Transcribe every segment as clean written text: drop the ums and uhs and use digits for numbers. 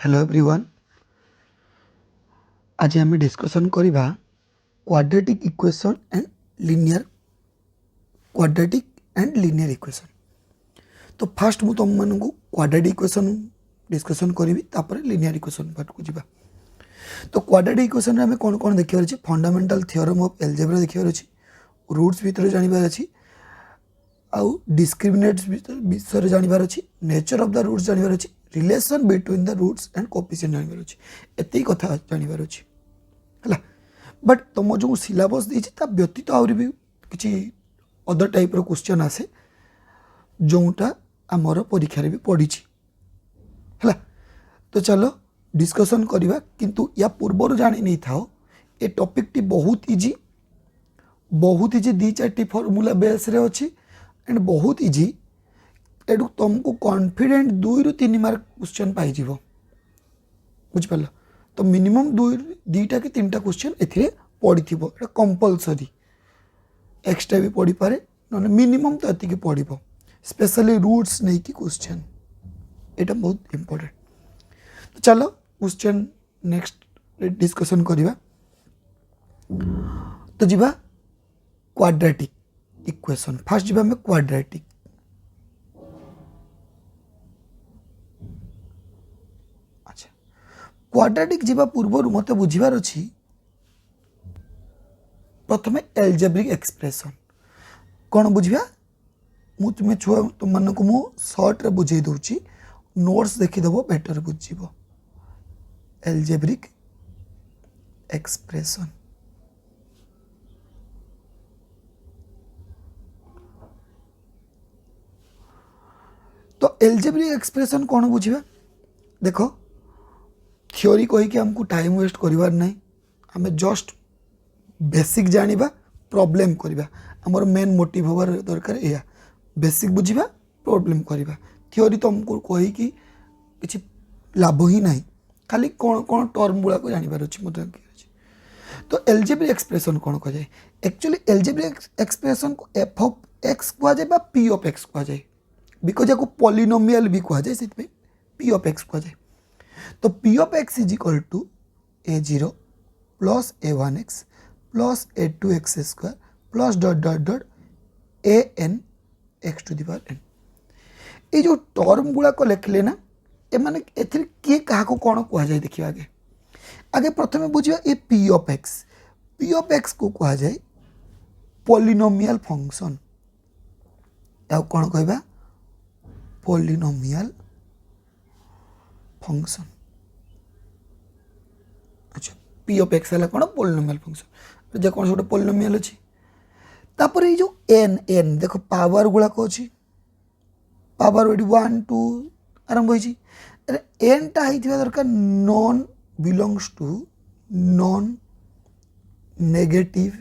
Hello everyone. आज आम discussion करवा quadratic equation and linear equation. तो फास्ट मु तुम मान को क्वाड्रेटिक इक्वेशन डिस्कसन करी तापर लिनियर इक्वेशन पार्ट को जीवा। तो क्वाड्रेटिक इक्वेशन आम कौन कौन देखिबार अछि, फंडामेंटल थ्योरम ऑफ एल्जेब्रा देखिबार अछि, रूट्स भीतर जानिबार अछि, आउ डिस्क्रिमिनेट्स विषय जानिबार अछि, नेचर ऑफ द रूट्स जानिबार अछि, relation between the roots and coefficient जानिबार अछि। एते कथा जानिबार अछि हला। बट तुम जो सिलेबस देछि ता व्यतीत आउरी भी किछि अदर टाइप रो क्वेश्चन आसे जोटा आमर परीक्षा रे भी पड़ी हला। तो चलो डिस्कशन करवा, किंतु या पूर्वर जानी नहीं थाओ ए टॉपिक टी बहुत इजी दी चार फॉर्मूला बेस रे अछि एंड बहुत इजी। एडु तुमको कॉन्फिडेंट 2 रु 3 मार्क क्वेश्चन पाई जीवो, बुझ पाल। तो मिनिमम 2टा कि 3टा क्वेश्चन एथिरे पड़िथिबो, एटा कंपलसरी। एक्स्ट्रा भी पड़ी पारे न, मिनिमम तो एतिकी पड़िबो, स्पेशली रूट्स नहीं कि क्वेश्चन, एटा बहुत इंपोर्टेंट। तो चलो क्वेश्चन नेक्स्ट डिस्कशन करिवा। तो जीवा क्वाड्रेटिक इक्वेशन। फास्ट जीवा में क्वाड्रेटिक। अच्छा, क्वाड्रेटिक जीवा पूर्व मत बुझीबार अछि प्रथमे एल्जेब्रिक एक्सप्रेशन कौन बुझा। मु तुम्हें छुआ तुम मान को मु सर्ट रे बुझे दूची, नोट्स देखीदेव बेटर बुझीब। एल्जेब्रिक एक्सप्रेशन तो एल्जेब्रिक एक्सप्रेशन कौन बुझा। देखो थ्योरी कही कि हमको टाइम वेस्ट करिवार नहीं, आम जस्ट बेसिक जानिबा, प्रॉब्लम करवा। आमर मेन मोटिव हबार दरकार या बेसिक बुझा, प्रॉब्लम करवा। थ्योरी तुमको कही कि किसी लाभ ही नहीं, खाली कौन कौन टर्म गुड़ा को जानवर अच्छी मतलब। तो एल्जेब्रिक एक्सप्रेशन कौन कह जाए, एक्चुअली एल्जेब्रिक एक्सप्रेशन को एफ ऑफ एक्स कह जाए पी ऑफ एक्स कह जाए, बिकज या पॉलिनोमियल भी कह जाए, से पी ऑफ एक्स कह जाए। तो P of x is equal to a0 plus a1x plus a2x square plus dot dot dot an x to the power n। ये जो टर्म गुड़ाक लिखले ना, ए माने एथिर किए कहा को कौन कह जाए देखिए। आगे आगे प्रथमे बुझिया ए पी ऑफ एक्स को कह जाए पॉलिनोमियल फंक्शन। या कौन कहबा, पॉलिनोमियल फंक्शन। अच्छा, पी ऑफ एक्स है कौन, पॉलिनोमियल फंक्शन। जे कौन गोटे पॉलिनोमियल अच्छी तापर ये जो एन देखो पावर गुड़ाक अच्छी, पावर ये 1 2 आरंभ होती। एन टा होता दरकार non belongs to non negative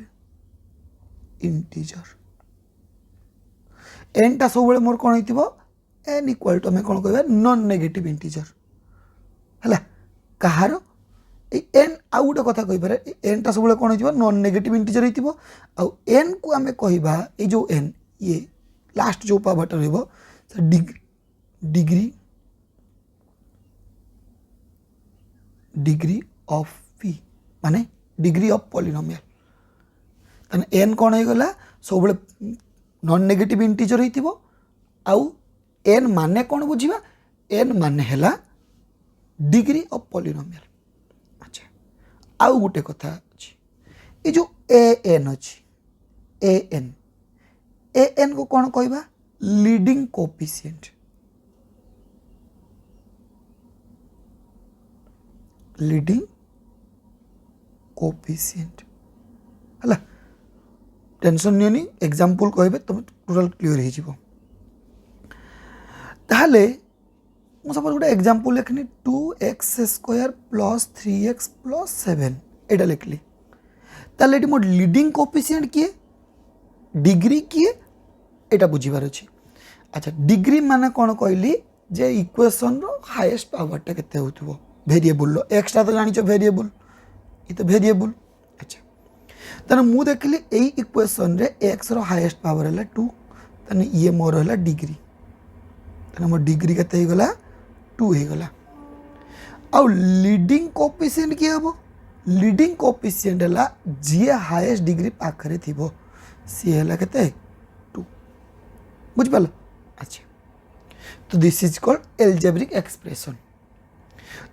integer. N टा सब मोर कौन हो, एन इक्वाल टू आम कौन कह नॉन नेगेटिव इंटीजर है कहार एन। आउ गोटे कथा कही पारे, एन टा सब कौन हो नॉन नेगेटिव इंटीजर हो। एन को आम कहवा ये जो एन ये लास्ट जो पावरटा डिग्री डिग्री ऑफ पी माने डिग्री ऑफ पॉलिनोमियल। तने एन कौन हो गला, सब नॉन नेगेटिव इंटीजर हो। आउ एन माने कौन बुझा, एन माने हैला डिग्री ऑफ पॉलिनोमियल। अच्छा, आउ गोटे कथा अच्छी, ये जो एन अच्छी एन को कौन कहवा, लीडिंग कोएफिशिएंट। लीडिंग कोएफिशिएंट है, टेंशन नहीं। एग्जांपल कहबे तुम टोटल क्लियर हो जिवो। ताहले मु सपोज गोटे एग्जांपल लिखनी 2x square plus 3x plus 7 एटा लिखली। ताहले एटी मोर लीडिंग कोएफिशिएंट किए, डिग्री किए, एटा बुझीबार अछि। अच्छा, डिग्री माने कौन कहली, जे इक्वेशन रो हाईएस्ट पावरटा केते होतबो वेरिएबल लो। एक्स टा तो जानिछ वेरिएबल, ये तो वेरिएबल। अच्छा, तने मु देखली एई इक्वेशन रे एक्स रो हाईएस्ट पावर है 2, तने ये मोर है डिग्री, तने मोर डिग्री केते हो गला 2 हो गला। आउ लीडिंग कोएफिशिएंट किए हम लीडिंग कोएफिशिएंट है जी हाईएस्ट डिग्री पाखरे थी सी है के 2 बुझिपाल। अच्छा तो this is called algebraic expression.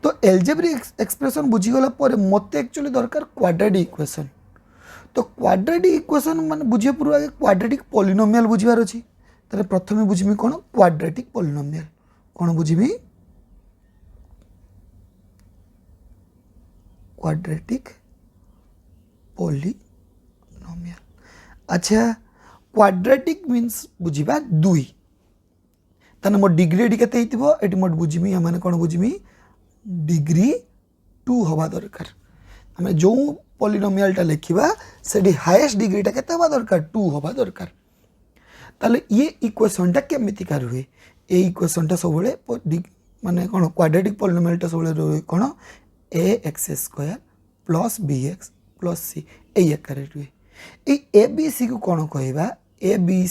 तो एल्जेब्रिक एक्सप्रेशन बुझीगला पर मत एक्चुअली दरकार क्वाड्रेटिक इक्वेशन। तो क्वाड्रेटिक इक्वेशन माने बुझे पूर्व आगे क्वाड्रेटिक पॉलिनोमियल बुझिबार अछि। तारे प्रथमे बुझिमी कोन क्वाड्रेटिक पॉलिनोमियल कोन बुझिमी क्वाड्रेटिक पॉलिनोमियल। अच्छा क्वाड्रेटिक मीन्स बुझिबा 2 ताने मो डिग्री एटी केते हितबो एटी मो बुझिमी माने कोन बुझिमी डिग्री 2 हवा दरकार। आमे जो पॉलिनोमियलटा लिखा से हाईएस्ट डिग्रीटा केते हवा दरकार 2 हवा दरकार। ताले ये इक्वेशनटा केमितिका रुहे ए इक्वेशनटा सब माने कोन क्वाड्रेटिक पॉलिनोमियलटा सब रुहे कोन a x square plus b x plus c ए आकार रुहे। ए बी सी को कोन कहबा a B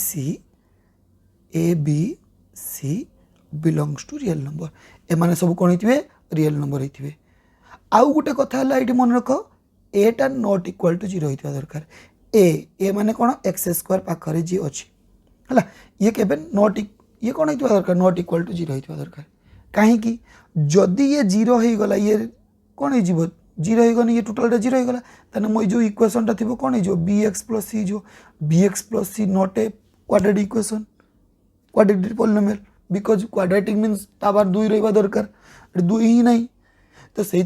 c belongs to real number. ए माने सब कोन हितबे रियल नंबर हितबे। आउ गुटे कथा हला एटी मन रख एटा नॉट इक्वल टू 0 होइतबा दरकार। ए माने कोन एक्स स्क्वायर पाखरे जी अछि हला ये केबे नॉट ये कोन होइतबा दरकार नॉट इक्वल टू 0 होइतबा दरकार। काहे कि जदी ये 0 होई गला ये कोन होई जीवो 0 होई गनी ये टोटल 0 होई गला तने मोय जो इक्वेशन ता थिबो कोन होई जो bx + c जो bx + c not a quadratic equation quadratic polynomial because quadratic means power 2 रहबा दरकार 2 ही नहीं। तो से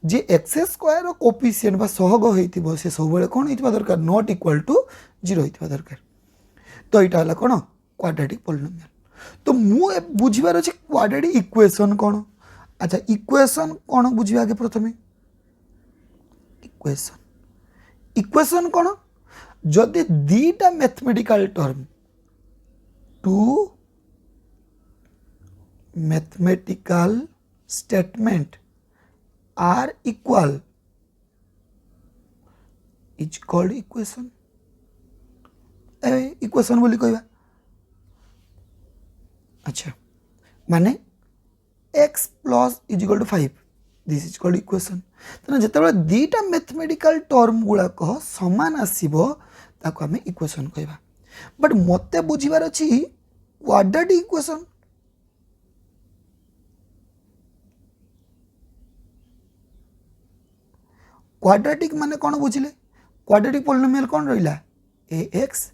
जे एक्स स्क्वायर कोएफिशिएंट बा सहग होइतिबो से सब बेले कोन होइतिबा दरकार नॉट इक्वल टू 0 होइतिबा दरकार। तो एटा हला कोन क्वाड्रेटिक पॉलिनोमियल। तो मु बुझिबार अछि क्वाड्रेटिक इक्वेशन कोन। अच्छा इक्वेशन कोन बुझिबा के प्रथमे इक्वेशन कोन जदि दीटा mathematical term to mathematical statement are equal is called equation। Equation बोली कहबा। अच्छा माने x plus is equal to 5 this is called equation. तने जेतेबेले दीटा मैथमेटिकल टर्म गुला कह समान आसीबो ताको हमें इक्वेशन कहबा। बट मते बुझिबार अछि क्वाड्रेटिक इक्वेशन। क्वाड्रेटिक माने कौन बुझिले क्वाड्रेटिक पॉलिनोमियल कौन रहिला a x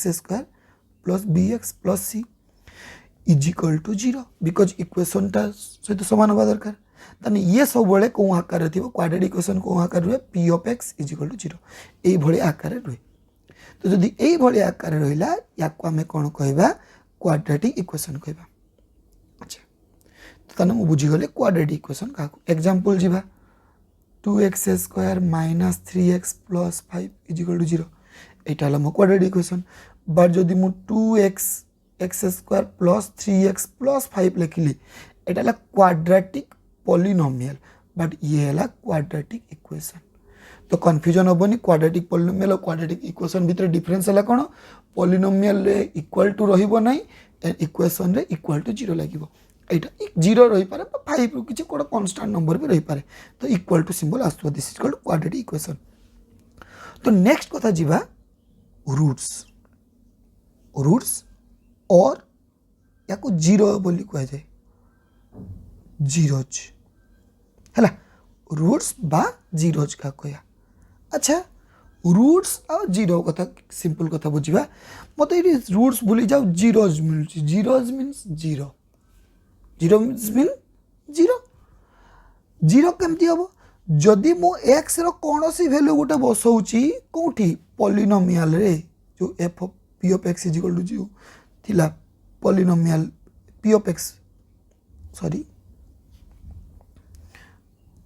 square plus b x plus c is equal to 0 because इक्वेशनटा सहित सामान होगा दरकार। ताने ये सब बेले कौ आकार थी क्वाड्रेटिक इक्वेशन कौ आकार रुहे p of x is equal to 0 यही भाई आकार रुहे। तो जदि यही भाई आकार रहा या आम कौन कहबा क्वाड्रेटिक इक्वेशन कहबा। अच्छा ताने मु बुझीगले क्वाड्रेटिक इक्वेशन का एग्जांपल जीवा 2x square minus 3x plus 5 is equal to 0 एटा हला मो क्वाड्रेटिक इक्वेशन। बट जदि मु 2x x square plus 3x plus 5 लिखली एटा हला क्वाड्रेटिक पॉलिनोमियल बट ये हला क्वाड्रेटिक इक्वेशन। तो कंफ्यूजन होबनी क्वाड्रेटिक पॉलिनोमियल और क्वाड्रेटिक इक्वेशन भीतर डिफरेंस हला कोन पॉलिनोमियल रे इक्वल टू रहिबो नै एंड इक्वेशन रे इक्वल टू 0 लागिबो। एटा 0 रही पारे 5 रु किछि कोन कांस्टेंट नंबर भी रही पारे तो इक्वल टू सिंबल आसतो this is called quadratic equation. तो नेक्स्ट कथा जीवा रूट्स और याको 0 बोली कह जाए जीरोज हैला रूट्स बा जीरोज का कहया। अच्छा रूट्स और 0 कथा सिंपल कथा बुझिबा मते रूट्स भूली जाओ जीरोज मिलछि जीरोज मींस 0 0 मीन 0 केमती हम जदि मु एक्स रो कौन सी वैल्यू गोटे बसाऊँगी कौटी पॉलिनोमियल रे जो f p of x is equal to 0 थिला polynomial p of x sorry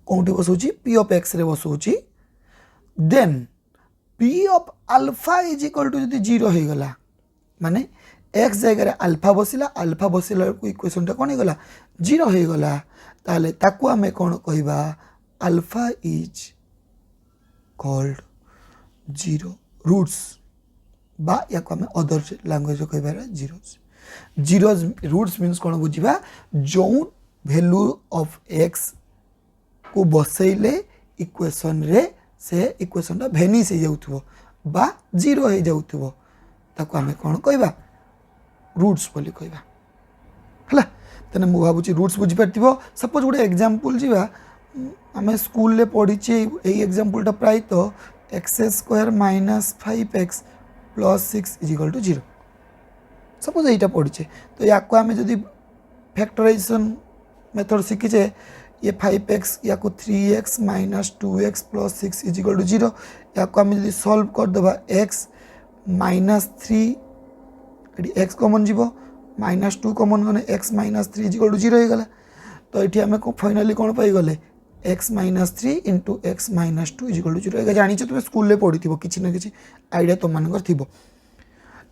कौटी बसाऊँगी पी ऑफ एक्स रे बसाऊँगी then p of alpha is equal to जदि 0 हो गला माने एक्स जगह अल्फा बसिला इक्वेशन टा कौन होगा 0 हो गला ताले ताकू आमे कौन कहबा अल्फा इज कॉल्ड 0 रूट्स बा या को आमे अदर लैंग्वेज कहबा 0 जीरो रूट्स मीन्स कौन बुझा जो वैल्यू ऑफ एक्स को बसैले इक्वेशन रे से इक्वेशन भेनिश हो जाउथबो बा जीरो हो जाउथबो ताको आमे कोन कहबा रूट्स बोली कहबा हला तने मु भाबुची रूट्स बुझी परथिबो सपोज गोटे एग्जांपल जीवा आमे स्कूल ले पढिचे एई एग्जांपल टा प्राय तो x square minus 5x plus 6 is equal to 0 suppose एटा पढिचे तो याको आमे जदी फैक्टराइजेशन मेथड शिखिचे ये 5x या को 3x minus 2x plus 6 is equal to 0 या को आम जब सल्व कर देबा x माइनस 3 x कॉमन जीवो माइनस 2 कॉमन गने x minus 3 is equal to 0 हो गला तो ये आम फाइनाली कौन पाई गले x minus 3 into x minus 2 is equal to 0 जानी तुम स्कूल में पढ़ी कि ना कि आइडिया तुम मानकर थी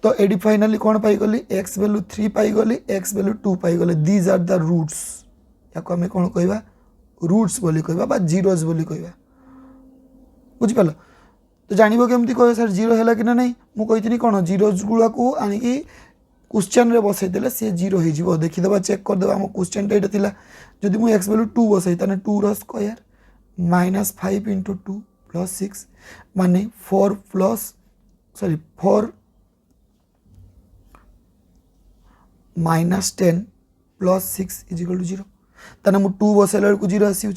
तो ये फाइनाली कौन पाई गली x वैल्यू 3 पाई गली x वैल्यू 2 पाई गले दीज आर द रूट्स या को आम कौन कहवा रूट्स बोली कहबा बा जीरोज बोली कहबा बुझी पाल तो जानबो केमती कह सर जीरो है कि ना नहीं मु कहितनी कोन जीरोज गुला को आनी कि क्वेश्चन रे बसै देले से जीरो हो जिवो देखि देबा चेक कर देबा हम क्वेश्चन एटा थिला जदि मु x वैल्यू 2 बसै तने 2 रो स्क्वायर माइनस 5 इंटू 2 प्लस 6 माने 4 minus 10 plus 6 is equal to 0 तने मु 2 बसैला बेलू 0 आसी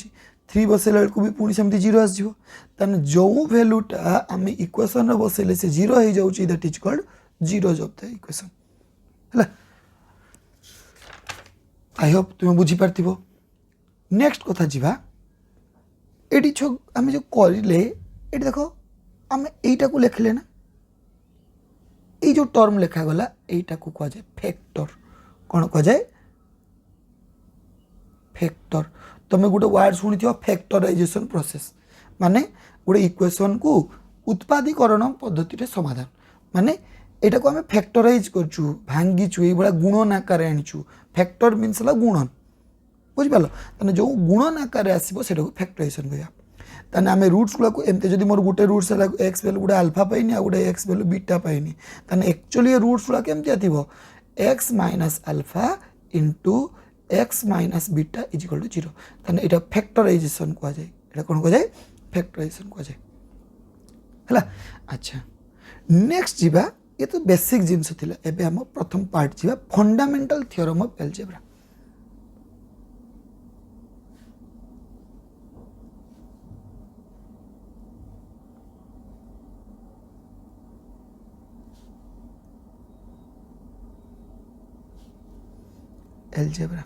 3 बसैला बेलू भी पुणी सेमती 0 आसो तने जो वैल्यूटा आम इक्वेशन बसैले से 0 हो जाऊँगी that is called zeros of the equation है आई होप तुम बुझी पार्थिबो नेक्स्ट कथा जीवा एटी छो आम जो करिले एटी देखो आम एटा को लिखले ना ये जो टर्म लिखा गला एटा को कह जाए फैक्टर कौन कह जाए फैक्टर तुम गोटे वर्ड शुणी फैक्टराइजेशन प्रोसेस माने गोटे इक्वेशन को उत्पादीकरण पद्धति समाधान माने एटा को आम फैक्टराइज करचु भांगीचु ये भाया गुणन आकार आनीचु फैक्टर मीन्स है गुणन बुझिपाल तने जो गुणन आकार आसो से फैक्टराइजेशन कहवा ताने आम रूट्स गुला को एमती जदि मोर गोटे रूट्स है एक्स वैल्यू गोटे अल्फा पाइनी आ गोटे एक्स वैल्यू बीटा पाइनी ताने एक्चुअली रूट्स गुला केमती आथिबो x minus alpha into x minus beta is equal to 0 ताने एटा फैक्टराइजेशन कह जाए एटा कोन कह जाए फैक्टराइजेशन कह जाए हला अच्छा नेक्स्ट जीवा ये तो बेसिक जिनस थिला एबे हम प्रथम पार्ट जीवा fundamental theorem of algebra algebra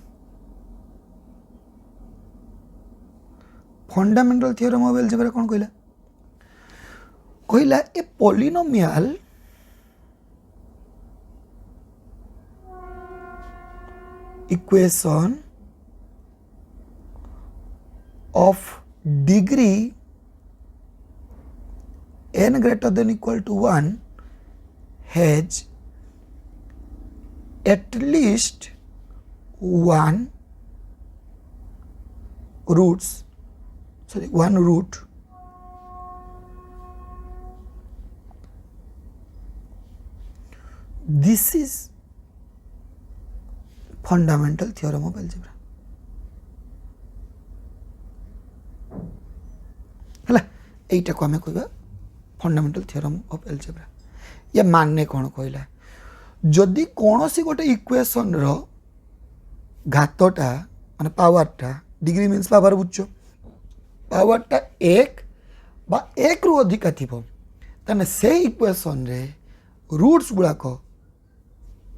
fundamental theorem of algebra कौन कहला कहला a polynomial equation of degree n greater than equal to 1 has at least one root this is fundamental theorem of algebra है यहीटा को आम कह fundamental theorem of algebra या माने कौन कहला जदि कौन सी गोटे इक्वेशन रो घातटा माने पावरटा डिग्री मीन्स पावर बुझ पावरटा एक बा एक रु अधिका थिबो ताने से इक्वेशन रे रूट्स गुड़ाक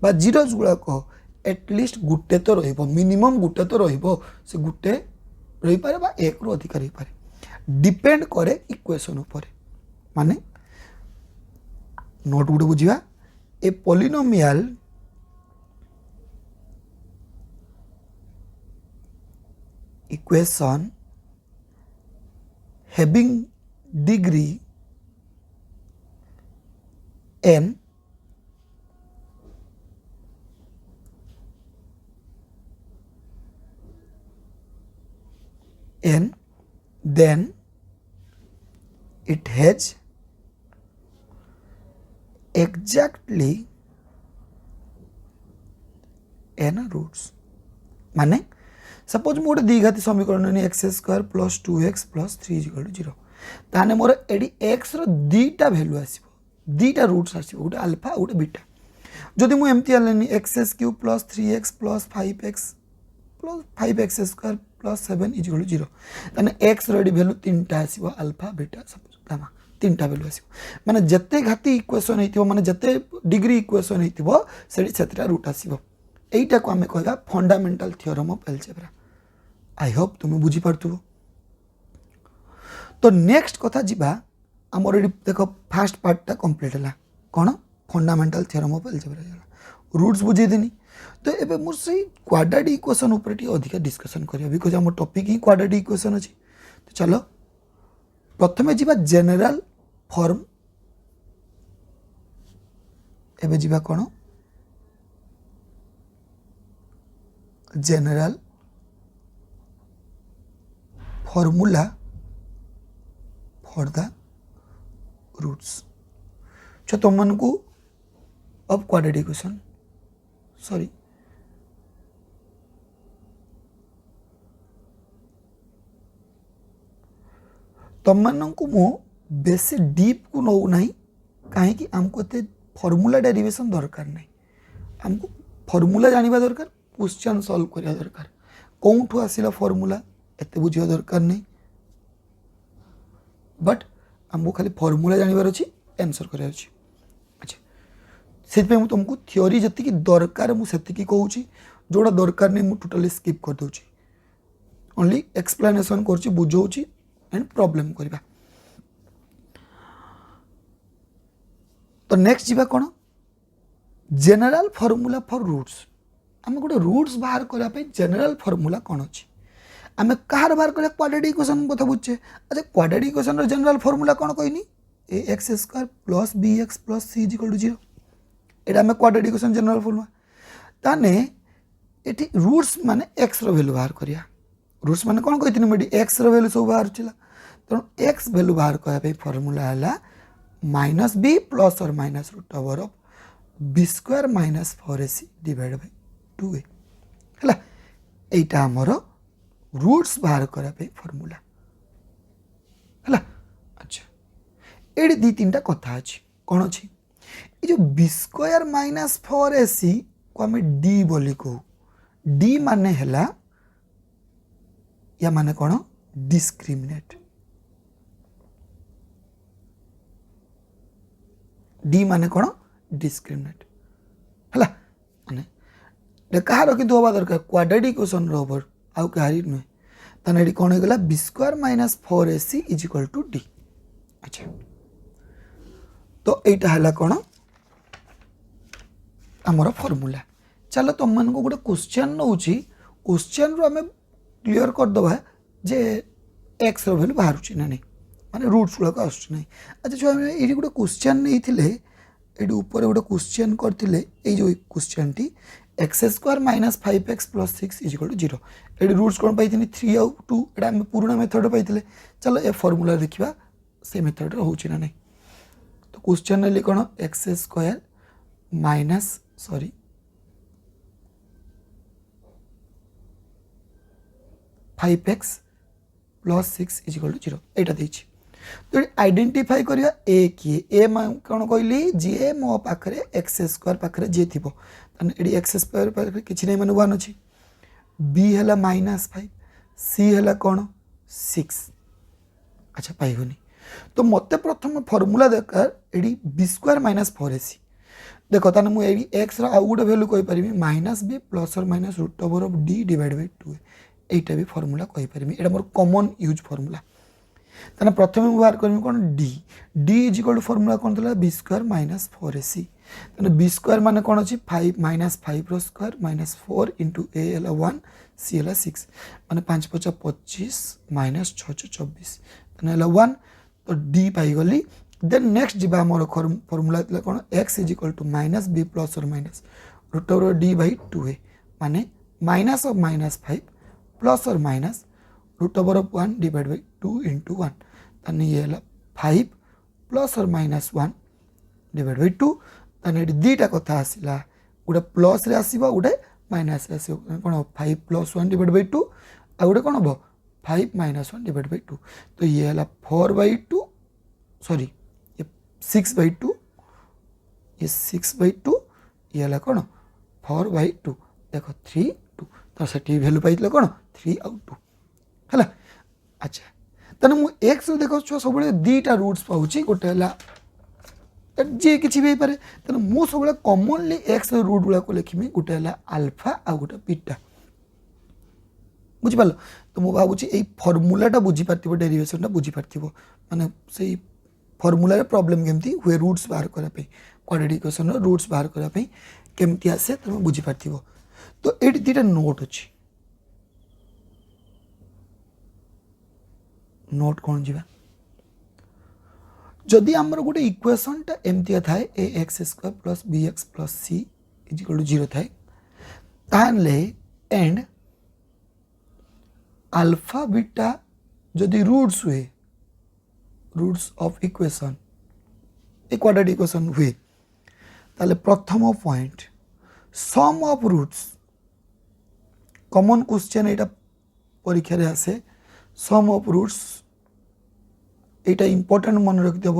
बा जीरोज गुड़ाक एटलिस्ट गुटे तो रहिबो मिनिमम गुटे तो रहिबो से गुटे रही पारे बा एक रु अधिका रही पारे डिपेंड करे इक्वेशन ऊपर माने नोट गुटे बुझिबा a polynomial equation having degree n then it has exactly n roots माने सपोज मोटे द्विघाती समीकरण x square plus 2x plus 3 equal to 0 ताने मोर एडी x रो दीटा वैल्यू आसीबो दीटा रूट्स आसीबो गोटे अल्फा गोटे बीटा जदि मु एमती आलेनी x cube plus 3x plus 5x square plus 7 equal to 0 ताने x रो एडी वैल्यू तीनटा आसीबो अल्फा बीटा सपोज गामा तीनटा वैल्यू आसीबो माने जत्ते घाती इक्वेशन हेतिबो माने जत्ते डिग्री इक्वेशन हेतिबो सेडी सेतटा रूट आसीबो एटा को हमें कहबा fundamental theorem of algebra I hope तुम बुझी पारथुबो तो नेक्स्ट कथा जिबा हमर एडी देखो फर्स्ट पार्टटा कंप्लीट हला कोन फंडामेंटल थ्योरम ऑफ एलजेब्रा हला रूट्स बुझी देनी तो एबे मोर सही क्वाड्रेटिक इक्वेशन ऊपर टी अधिक डिस्कशन करिया बिकॉज़ हमर टॉपिक ही क्वाड्रेटिक इक्वेशन अछि तो चलो प्रथमे जिबा जनरल फॉर्म एबे जिबा कोन general formula for the roots जो तुम मन को अब क्वाड्रेटिक इक्वेशन सॉरी तुम मन को मु बेसी डीप को नौ नहीं कहीं आमको ते फॉर्मूला डेरिवेशन दरकार नहीं आमको फॉर्मूला जानिबा दरकार क्वेश्चन सॉल्व करिया दरकार कोठू आसिला फॉर्मूला एते बुझिया दरकार नहीं बट आमको खाली फॉर्मूला जानिबार अछि आंसर करिया अछि अच्छा सेत पे मु तुमको थ्योरी जति की दरकार मु सेति की कहूची जोड़ा दरकार नहीं मु टोटली स्किप कर दोची ओनली एक्सप्लेनेशन करची बुझौची एंड प्रॉब्लम करबा तो नेक्स्ट जीवा कोन जनरल फॉर्मूला फॉर रूट्स आम गोटे रूट्स बाहर करा पे जनरल फॉर्मूला कौन अच्छी आम कहार बाहर करा क्वाड्रेटिक इक्वेशन कथा बुझे अच्छा क्वाड्रेटिक इक्वेशन जनरल फॉर्मूला कौन कहनी a x square plus b x plus c equal to 0 एटा आम क्वाड्रेटिक इक्वेशन जनरल फॉर्मूला ताने एटी रूट्स माने एक्स रो वैल्यू बाहर करिया रूट्स माने कौन कहती मेडी एक्स रो वैल्यू सब बाहर चला तो एक्स वैल्यू बाहर करा पे फॉर्मूला हला माइनस बी प्लस और minus root over of b square minus 4ac divide by 2a हला एटा हमर रूट्स बाहर करा पे फॉर्मूला हला अच्छा एडी दी तीनटा कथा अछि कोन अछि ए जो बी स्क्वायर माइनस 4ac को हमें डी बोली को डी माने हला या माने कोन डिस्क्रिमिनेट डी माने कोन डिस्क्रिमिनेट हला माने कहार कि हवा दरकार क्वाड्रेटिक इक्वेशन ओवर आउ कहारी नुहे ताने एडी कोन गला b square minus 4ac is equal to D अच्छा तो एटा हला कोन हमर फार्मूला चलो तुम मन को गोटे क्वेश्चन नौची क्वेश्चन रो हमें क्लियर कर दबा जे एक्स रो वैल्यू बाहर छि ना नहीं माने रूट्स गुला आस ना अच्छा जो हमें ये गोटे क्वेश्चन नहीं थिले एडी ऊपर गोटे क्वेश्चन करथिले ए जो क्वेश्चन टी x square minus 5x plus 6 is equal to 0 एडी रूट्स कोन पाइथिनी 3 और 2 एडा हम पुराना मेथड पाइथिले चलो ए फार्मूला देखिबा से मेथड रो होछि ना नहीं तो क्वेश्चन ले कोन x square minus sorry 5x plus 6 is equal to 0 एटा देछि तो आइडेंटिफाई करिया ए की ए कौन कहली जी मो पाखरे एक्स स्क्वायर पाखरे जे थिबो तने एडी एक्स स्क्वायर पाखरे किछि नै माने 1 अछि बी हला -5 सी हला कोन 6 अच्छा पाइबनी तो मते प्रथम फार्मूला दरकार AD B square minus 4ac देखो ताने मु एडी एक्स रा आउ गुडे वैल्यू कहि परिबी -b प्लस और minus root over of d divide by 2 एटा भी फार्मूला कहि परिबी एटा मोर कॉमन यूज फार्मूला ताने प्रथम व्यवहार करमी कोन D D is equal to formula कोन तला बी स्क्वायर माइनस 4ac ताने बी स्क्वायर माने कोन अछि 5 माइनस 5 रो स्क्वायर माइनस 4 इनटू a हला 1 c हला 6 माने 5 5 25 माइनस 6 24 ताने हला 1 तो d पाई गली देन नेक्स्ट जिबा मोर फार्मूला तला कोन x is equal to minus b plus और minus root over d by 2a माने माइनस ऑफ माइनस 5 प्लस और minus root over of 1 divide by 2 into 1 तने ये 5 प्लस और माइनस 1 डिवाइड बाय 2 तने दीटा कथा आसिला गोटे प्लस रे आसीबा गोटे माइनस आस कौन 5 + 1 / 2 आ गोटे कौन हम 5 - 1 / 2 तो ये है 4/2 सॉरी ये 6/2 ये 6/2 ये है कौन 4/2 देख 3 2 तो से भैल्यू पाई कौन 3 और 2 है अच्छा तेना मुझे एक्स देख छुआ सब दुईटा रूट्स पाँच गोटे जी किसी भी पारे तेना मु सब कॉमनली एक्स रूट गुड़ा को लिखी गोटे है अल्फा आ गोटे बीटा बुझिपार तो मुझे भावुँ ये फर्मूलाटा बुझीपार डेरिवेशनटा बुझीपार माने से फर्मूलार प्रॉब्लम केमती हुए रूट्स बाहर करने क्वाड्रेटिक इक्वेशन रूट्स बाहर करने केमती आसे तुम बुझीपार तो ये दुईटा नोट अच्छी नोट कौन जी जदि आमर गोटे इक्वेशनटा एमती थाए ax² + bx + c = 0 थाए ताहले एंड अल्फा बीटा जदि रूट्स हुए roots of equation a quadratic equation हुए ताले प्रथम point sum of roots common question एटा परीक्षा रे आसे सम ऑफ रूट्स एटा इंपोर्टेंट मन रखिदेव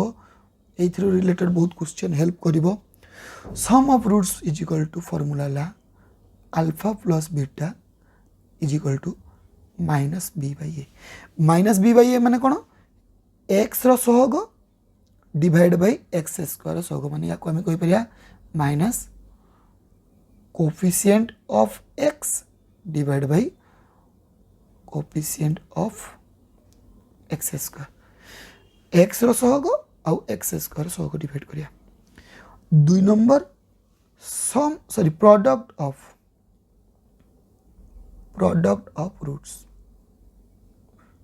ये रिलेटेड बहुत क्वेश्चन हेल्प करिवो सम ऑफ रूट्स = फॉर्मूला ला अल्फा + बीटा = -b/a -b/a माने कौन एक्स सहग डिवाइड बाय एक्स स्क्वायर सहग माने या को हमें कहि परिया minus coefficient of x divide by coefficient of x square x सहग आउ एक्स स्क्वायर सहग डिवाइड करिया 2 number sum sorry product of roots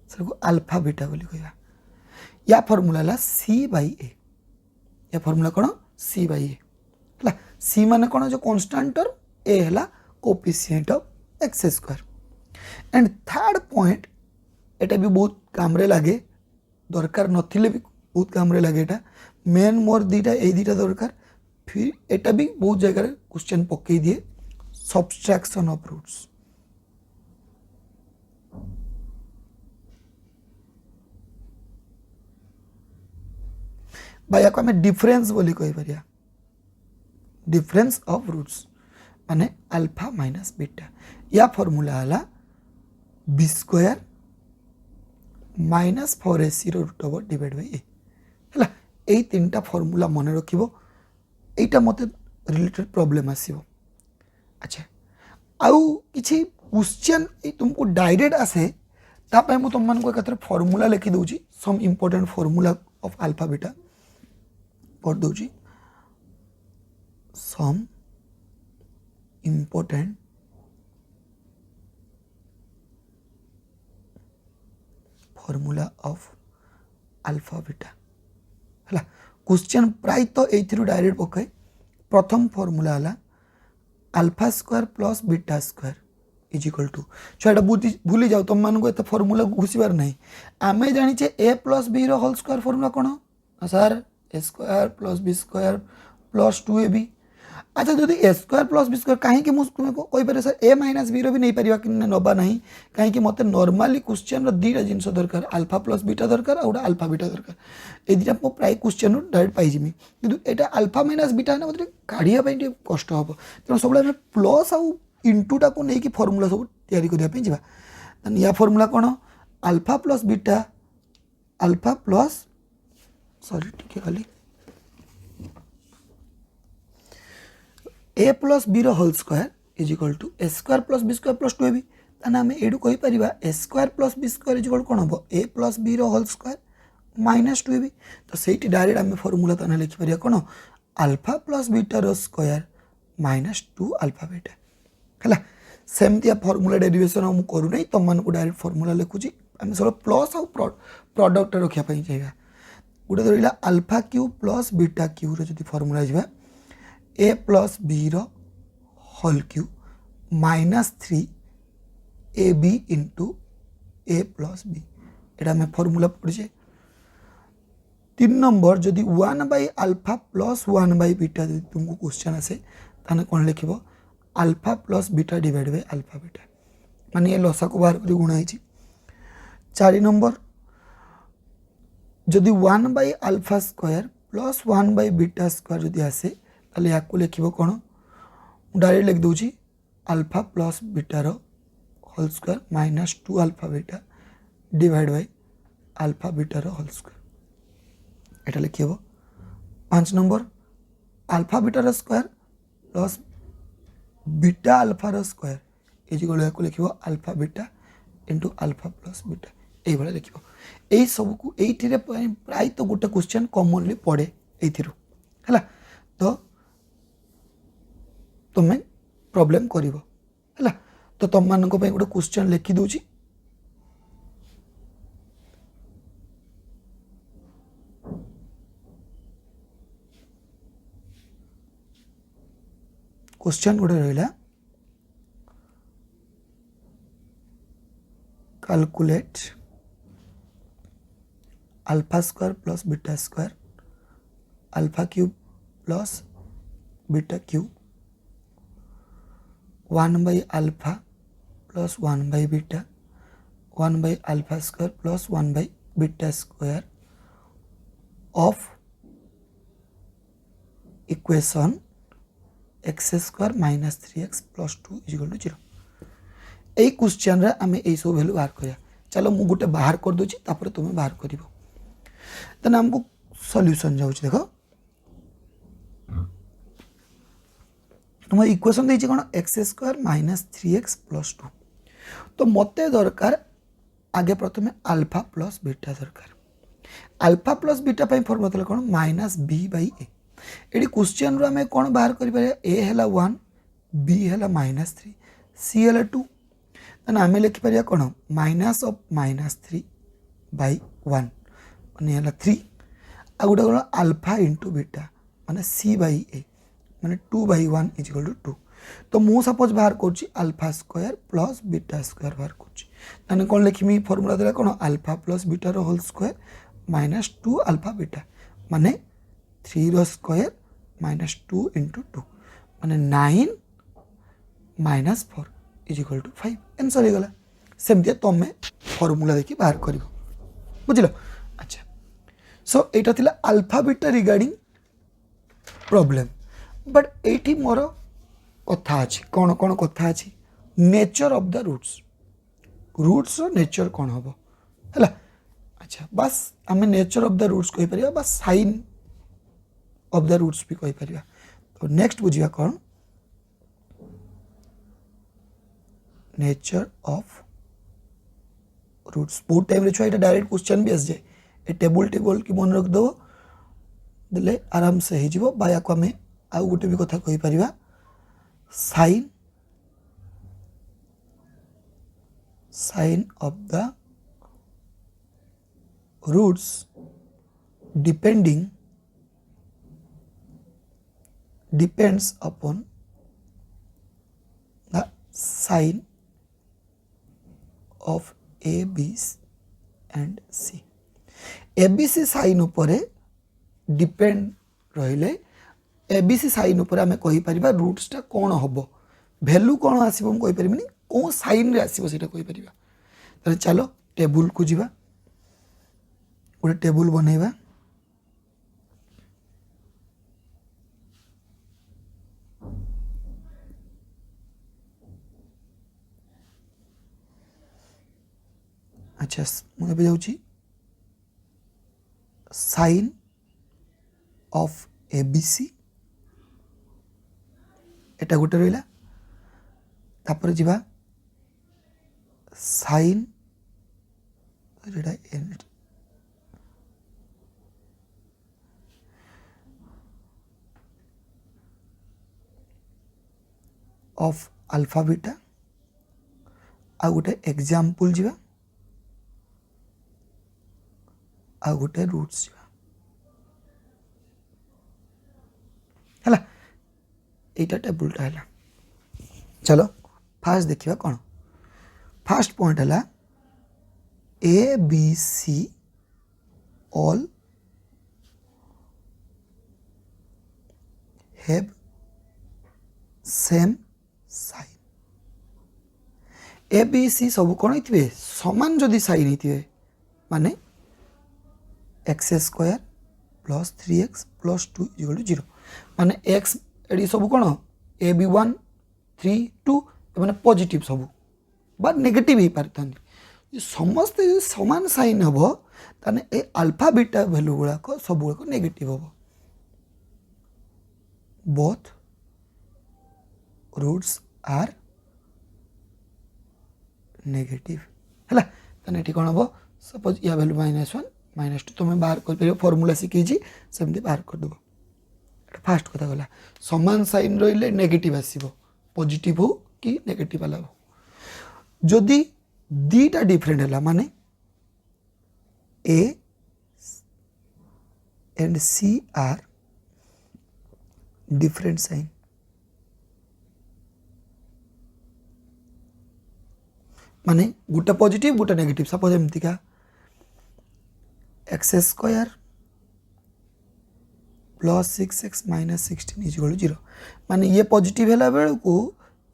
sir को अल्फा बीटा बोली कहया या फॉर्मूला ला c/a या फॉर्मूला कौन c/a है c माने कौन जो कांस्टेंट और a है coefficient of x square and third point एटा भी बहुत काम रे लागे दरकार नथिले भी बहुत काम रे लागे एटा मेन मोर दीटा ए दीटा दरकार फिर एटा भी बहुत जगह क्वेश्चन पकई दिए सब्सट्रैक्शन ऑफ रूट्स या को हमें डिफरेंस बोली कही परिया डिफरेंस ऑफ रूट्स माने अल्फा माइनस बीटा या फॉर्मूला है b² - 4ac √ divide by a है तीन टा फॉर्मूला मन रखिबो एटा मते रिलेटेड प्रॉब्लम आसीबो अच्छा आउ किछि क्वेश्चन तुमको डायरेक्ट आसे तापे मु तुम मानको एकत्र फॉर्मूला लिखि दोची sum important formula of alpha beta पढ़ दूची sum important formula of alpha beta है क्वेश्चन प्राय तो ये डायरेक्ट पकाए प्रथम फॉर्मूला है अल्फा स्क्वायर + बीटा स्क्वायर = छुआ भूली जाओ तुम मानक एत फॉर्मूला घुसबार नहीं आम जाने a + b whole square formula कौन सर a² + b² + 2ab अच्छा जदि a² + b² कहीं तुमको कहीपर सर a - b भी नहीं पार कि नवा ना कहीं मत नॉर्मली क्वेश्चन दुईटा जिनस दरकार अल्फा + बीटा दरकार और अल्फा बीटा दरकार ये दुटा मो प्राय क्वेश्चन डायरेक्ट पाइजिमी कि यहाँ अल्फा - बीटा है मतलब काढ़ापी कष्ट हम तेना सब प्लस आउ इंटूटा को लेकिन फॉर्मूला सब तैयारी करने या फॉर्मूला कौन alpha + beta alpha plus sorry ठीक है खाली a + b whole square = a² + b² + 2ab ताना आम ये कहीपर a² + b² कौन हम a + b whole square -2ab तो सही डायरेक्ट आम फॉर्मूला ताना लिखिपर कौन alpha + beta square -2 alpha beta है सेमती फॉर्मूला डेरिवेशन मुझे करूना तुम मानक डायरेक्ट फॉर्मूला लिखुची आम सब प्लस आउ प्रोडक्ट रखापी चाहिए गोटे धरला अल्फा क्यू + बीटा क्यू रो फॉर्मूला जा a + b whole cube -3 ab * a + b एटा में फॉर्मूला पढ़े 3 नंबर जदि 1/α + 1/β तुमको क्वेश्चन आसे ताने कौन लिख alpha plus beta divide by alpha beta माने ये लसा को बाहर कर गुणा होईची 4 नंबर जदि 1 by alpha square plus 1 by beta square जदि आसे ताले याकू लिखिबो कोन डायरेक्ट लिख दूची अल्फा प्लस बीटा रो whole square minus 2 alpha beta divide by alpha beta रो होल स्क्वायर एटा लिखिबो 5 नंबर अल्फा बीटा रो स्क्वायर प्लस बीटा अल्फा रो स्क्वायर इज इक्वल टू लिखिबो alpha beta into alpha plus beta এই ভাবে লিখিব এই সবকু এইটিরে প্রায় তো গোটে क्वेश्चन কমনলি পড়ে এইথিরু হলা তো তুমি প্রবলেম করিব হলা তো তম মানক পই গোটে क्वेश्चन লিখি দউছি क्वेश्चन गोटे रहिला calculate alpha square plus beta square alpha cube plus beta cube 1 by alpha plus 1 by beta 1 by alpha square plus 1 by beta square of equation x square minus 3x plus 2 is equal to 0 এই question रे आमे এই सब value बाहर करिया चलो मु गोटे बाहर कर दोची तापर तुमे बाहर करिवो तने हमको सॉल्यूशन जाउछ देखो तुम इक्वेशन देछि कोन x square minus 3x plus 2 तो मते दरकार आगे प्रथमे अल्फा प्लस बीटा दरकार अल्फा प्लस बीटा पई फॉर्मूला तले कोन माइनस b बाय a एडी क्वेश्चन रो हमें कोन बाहर करि पारे a हैला 1 b हैला माइनस 3 c हैला 2 तने हमें लिखि पारिया कोन माइनस ऑफ माइनस 3 बाय 1 माने हैला 3 आ गोटे कोन अल्फा इनटू बीटा माने c बाय a माने 2 बाय 1 इज इक्वल टू 2 तो मु सपोज बाहर करछि alpha square plus beta square बाहर करछि तने कोन लिखिमी फार्मूला देला कोन अल्फा प्लस बीटा रो whole square minus 2 alpha beta माने 3 रो स्क्वायर माइनस 2 इंटू 2 माने 9 minus 4 is equal to 5 answer हो गला सेमते तमे फार्मूला देखि बाहर करिवो बुझिलो अच्छा सो एटा थिला alpha beta regarding problem but एटी मोर कथा अछि कोन कोन कथा अछि नेचर ऑफ द रूट्स रो नेचर कोन हबो हला अच्छा बस हमें नेचर ऑफ द रूट्स कहि परिया बस साइन ऑफ द रूट्स भी कहि परिया तो नेक्स्ट बुझिया कोन नेचर ऑफ रूट्स बहुत टाइम रे छुआ एटा डायरेक्ट क्वेश्चन भी आस जाए ए टेबल की मन रख दो दिले आराम से ही जीवो बाया को हमें आउ गोटे भी कथा कहि परिवा sign of the roots depends upon the sign of A, B and C. ABC sign उपरे डिपेंड रहिले ABC साइन उपरे हमें कहि परिबा रूट्स टा कोन हबो वैल्यू कोन आसीबो हम कहि परिबनी को साइन रे आसीबो सेटा कहि परिबा त चलो टेबल को जिबा ओरे टेबल बनेबा अच्छा मुझे जाऊँ साइन ऑफ ABC एटा गोटे रहा तापर जीवा साइन ऑफ अल्फा बीटा आ गोटे एग्जांपल जीवा आ गोटे रूट्स है एटा टेबुलटा है चलो फास्ट देखिए कौन फास्ट पॉइंट है A B C all have same sign A B C सब कौन होते समान जदि साइन होते माने x square plus 3x plus 2 equal to 0 माने एक्स एडी सब कौन ए बी 1 3 2 माने पॉजिटिव सब बा नेगेटिव ही पारता समस्त समान साइन हम ताने ए अल्फा बीटा वैल्यू गुड़ाक सब गुड़ाक नेगेटिव हम बोथ रूट्स आर नेगेटिव है ताने कौन हम सपोज या वैल्यू -1 -2 तुम बाहर कर फर्मूला शिखी सेमती बाहर करदेव फास्ट कथा गला समान साइन रही नेगेटिव आसो पॉजिटिव हो कि नेगेटिव वाला हो जदि दीटा डिफरेंट है माने A and C are different sign माने गोटे पॉजिटिव गोटे नेगेटिव सपोज एमती का x square plus 6x minus 16 इक्वल 0 माने ये पॉजिटिव है बेलू को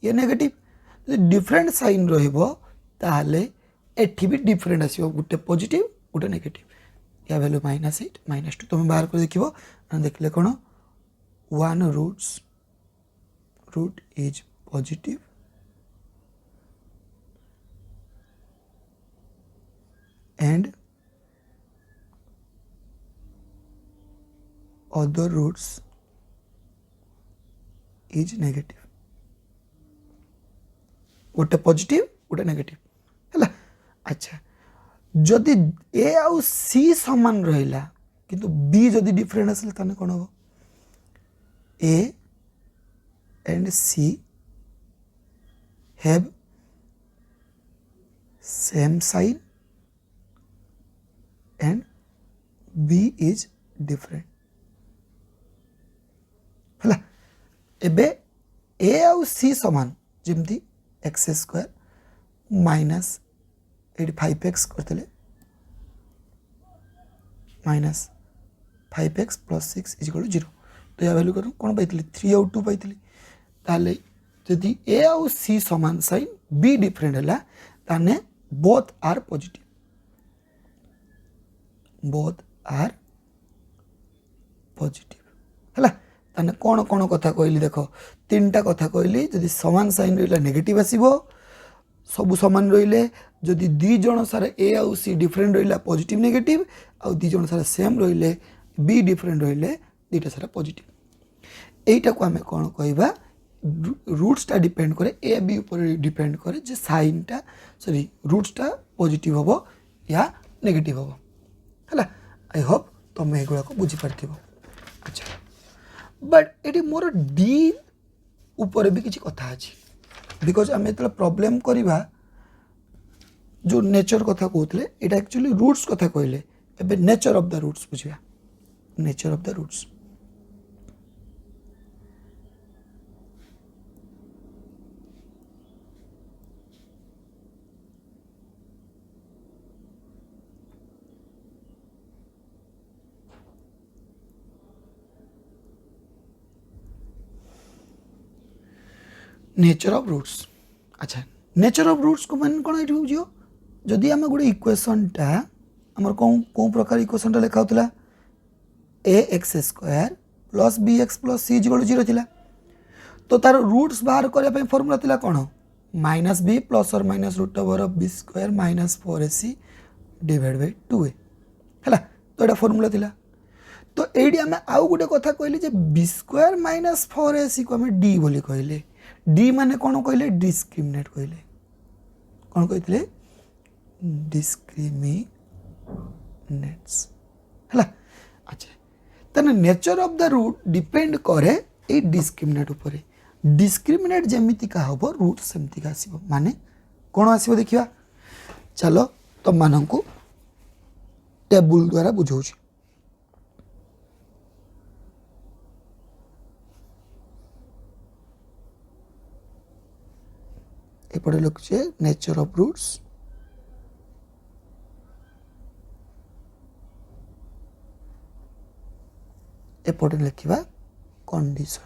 ये नेगेटिव डिफरेंट साइन रही एठी भी डिफरेंट आसो गोटे पॉजिटिव गोटे नेगेटिव या वैल्यू -8 -2 तुम बाहर कर देखले कौन 1 root is positive and other roots is negative गोटे पॉजिटिव गोटे नेगेटिव है अच्छा जदि ए आउ सी समान रहिला किंतु बी जदि डिफरेंट आसले ताने कोन हो A and C have same sign and B is different है एबे ए आउ सी समान जमती एक्स स्क्वायर माइनस 5x करते माइनस 5x प्लस 6 इक्वल 0 तो या वैल्यू करूँ कौन पाई 3 आउ 2 पाई ताले जदि ए आउ सी समान साइन बी डिफरेंट है ताने बोथ आर पॉजिटिव है ताने कौन कौन कथा कहली देख 3टा कथा कहली जदि समान साइन रहा नेगेटिव आसो सबू सामान रहिले जदि दी जन सारा ए आउ सी डिफरेंट रहा पॉजिटिव नेगेटिव आउ दी जन सारा सेम रहिले बी डिफरेंट रहिले दीटा सारा पॉजिटिव एटा को आमे कौन कहबा रूट्सटा डिपेंड करे ए बी ऊपर डिपेंड करे जे साइनटा सॉरी रूट्सटा पॉजिटिव हम या नेगेटिव हम है आई होप तुम एगुड़ा को बुझी पार्थिव अच्छा बट ये मोर डी ऊपर भी किसी कथा अच्छी बिकज आम जो प्रॉब्लम करवा जो नेचर कथा कहते यहाँ एक्चुअली रूट्स कथा कहले एबे नेचर ऑफ द रूट्स बुझा nature of the roots nature of roots अच्छा नेचर ऑफ रूट्स को मान कौन ये बुझ जदि आम गोटे इक्वेशनटा आमर कौन कौन प्रकार इक्वेशनटा लिखा होता a x square plus b x plus c equal 0 थिला तो तार रूट्स बाहर करने फर्मूला थिला कौन माइनस बी प्लस और minus root over of b square minus 4ac divide by 2a है तो यहाँ फर्मूला थिला तो ये आम आउ गोटे कथा कहली बी स्क्वायर माइनस 4ac को आम डी बोली कहले डी माने कौन कहले डिस्क्रिमिनेट कहले कौन कहते डिस्क्रिमिनेट्स है अच्छा तेना nature of the root depend करे ये डिस्क्रिमिनेट ऊपर डिस्क्रिमिनेट जमीती का हम रूट सेमती का आसो माने कौन आसो देखा चलो तुम मान को टेबुल द्वारा बुझाऊँ एपटे लिखुचे नेचर ऑफ रूट्स एपटे लिखा condition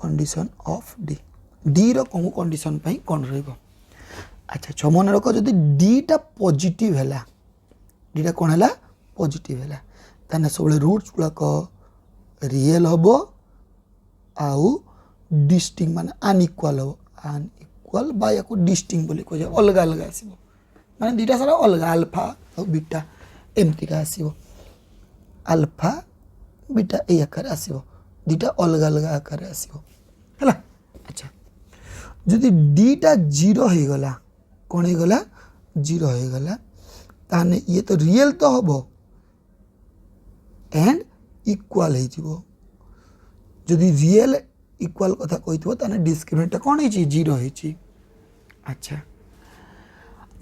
condition of D D रो कम कंडीशन पई कोन रहइबो अच्छा छ मन रख जदि डी टा पॉजिटिव हैला डी टा कोन हैला पॉजिटिव हैला ताने सबले रूट्स गुलाक रियल हबो आउ डिस्टिंग माने अनइक्वल हबो अनइक्वल बा याको डिस्टिंग बोली को अलग अलग आसीबो माने दीटा सारा अलग अल्फा और बीटा एमती का आसीबो अल्फा बीटा ए आकार आसीबो दीटा अलग अलग आकार आसीबो हला अच्छा जदि डीटा 0 हो गला कोन हो गला 0 हो गला ताने ये तो रियल तो हबो एंड इक्वल हो जिवो जदि रियल इक्वल कथा कहितबो ताने डिस्क्रिमिनेंट कोन होई 0 होई अच्छा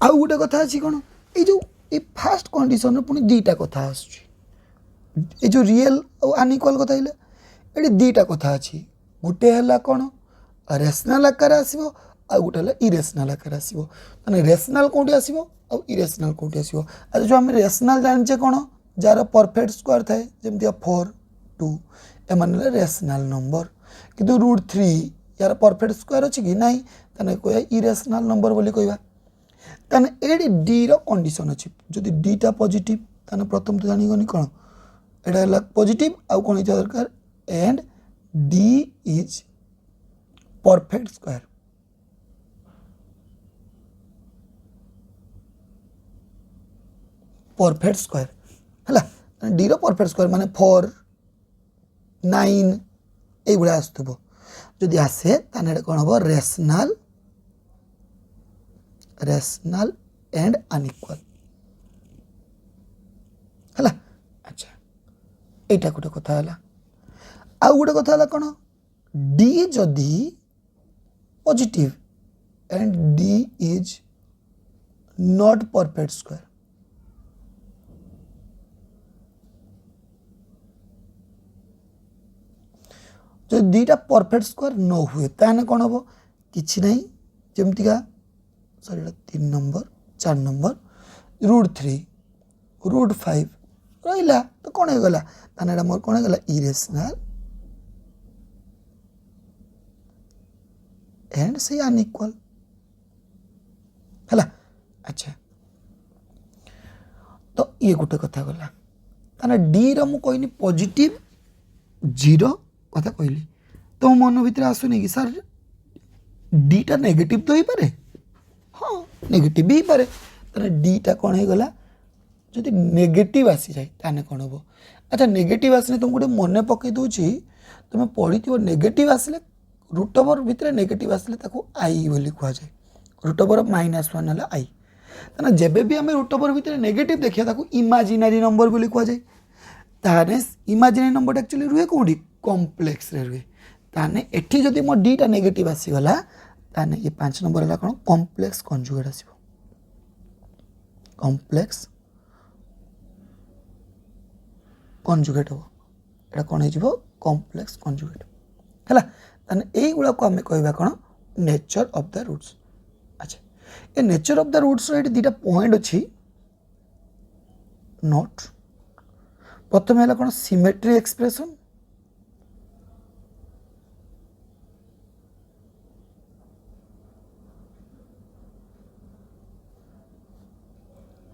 आ गोटे कथा अछि कोन ए जो ए फर्स्ट कंडीशन पुनी दीटा कथा आछी ए जो रियल और अनइक्वल कथा हिला एडी दीटा कथा अछि गोटे हला कोन रेशनल आकार आसीबो आ गोटे हला इरेशनल आकार आसीबो माने रेशनल कोठी आसीबो और इरेशनल कोठी आसीबो आ जो हम रेशनल जानचे कोन जार परफेक्ट स्क्वायर थाए जेमति 4 2 ए माने रेशनल नंबर किंतु √3 यार परफेक्ट स्क्वायर अछि कि नाही तने कोया इरेशनल नंबर बोली कहबा तने एडी डी रो कंडीशन अछि जदि डी टा पॉजिटिव तने प्रथम तो जानि गनी कोन एडा हला पॉजिटिव आ कोन इता दरकार and D is perfect square perfect square हला डी रो परफेक्ट स्क्वायर माने 4 9 ए गुडा आस्तबो जदि आसे ताने एडा कोन हबो रेशनल एंड अनइक्वल हला अच्छा एटा गोटे कथा हला आ गोटे कथा हला कोन डी जदि positive and D is not perfect square जो दीटा परफेक्ट स्क्वायर न हुए ताने कोन हबो किछि नाही जेमति का सॉरी 3 नंबर 4 नंबर √3 √5 रहिला तो कोन हो गला ताने एडा मोर कोन हो गला इरेशनल एंड से अनइक्वल हला अच्छा तो ये गोटे कथा गला ताने डी रो मु कहनी पॉजिटिव 0 कथा कहली तो मन भीतर आसुनी कि सर डी टा नेगेटिव तो ही पारे हाँ नेगेटिव भी पारे ताने डी टा कोन हो गला जदि नेगेटिव आसी जाए ताने कोन हो अच्छा नेगेटिव आसने तुम गोटे मन पकई दोची तुम पढ़ी नेगेटिव आसले रूट ओवर भितर नेगेटिव आसले ताको आई बोली कह जाए रूट ओवर -1 हला आई ताने जेबे भी आम रूट ओवर भितर नेगेटिव देखिया ताको इमेजिनरी नंबर बोली कह जाए ताने इमेजिनरी नंबर एक्चुअली रुहे कोडी कॉम्प्लेक्स रे रुहे ताने एठी जदि मो डी टा नेगेटिव आसी गला ताने ये 5 नंबर हला कोन कॉम्प्लेक्स कंजुगेट आसीबो कॉम्प्लेक्स कंजुगेट हो एटा कोन हे जिवो कॉम्प्लेक्स कंजुगेट हला ताने एई गुला को हमें कहबा कोन नेचर ऑफ द रूट्स अच्छा ए नेचर ऑफ द रूट्स रे दीटा पॉइंट अछि नोट प्रथम हला कोन symmetry expression